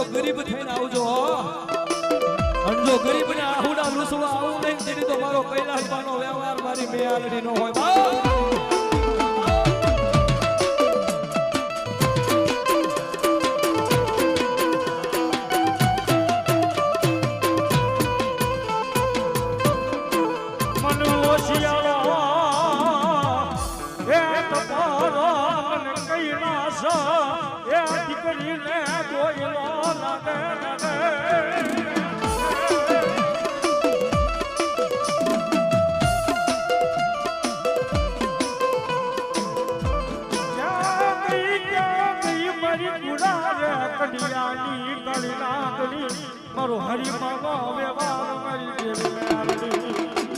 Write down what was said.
તો ગરીબ થઈને આવજો હો. અને જો ગરીબ ને આહુડા લૂસવા આવું નહીં તેની તો મારો કૈલાસમાંનો વ્યવહાર મારી મેયાલડી નો હોય બા. મારો હરી માગો વ્યવહાર મારી